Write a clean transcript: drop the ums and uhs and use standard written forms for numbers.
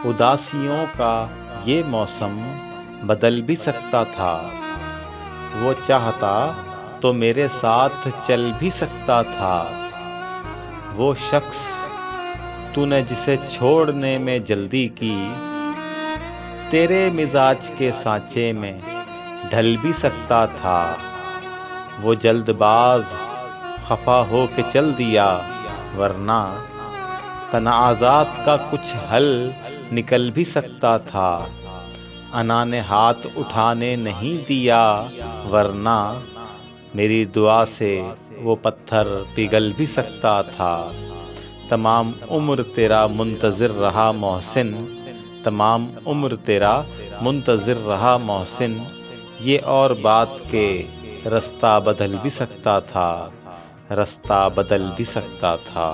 उदासियों का ये मौसम बदल भी सकता था। वो चाहता तो मेरे साथ चल भी सकता था। वो शख्स तूने जिसे छोड़ने में जल्दी की, तेरे मिजाज के सांचे में ढल भी सकता था। वो जल्दबाज खफा हो के चल दिया, वरना तनाज़ात का कुछ हल निकल भी सकता था। अना ने हाथ उठाने नहीं दिया, वरना मेरी दुआ से वो पत्थर पिघल भी सकता था। तमाम उम्र तेरा मुंतज़िर रहा मोहसिन, तमाम उम्र तेरा मुंतज़िर रहा मोहसिन। ये और बात के रास्ता बदल भी सकता था, रास्ता बदल भी सकता था।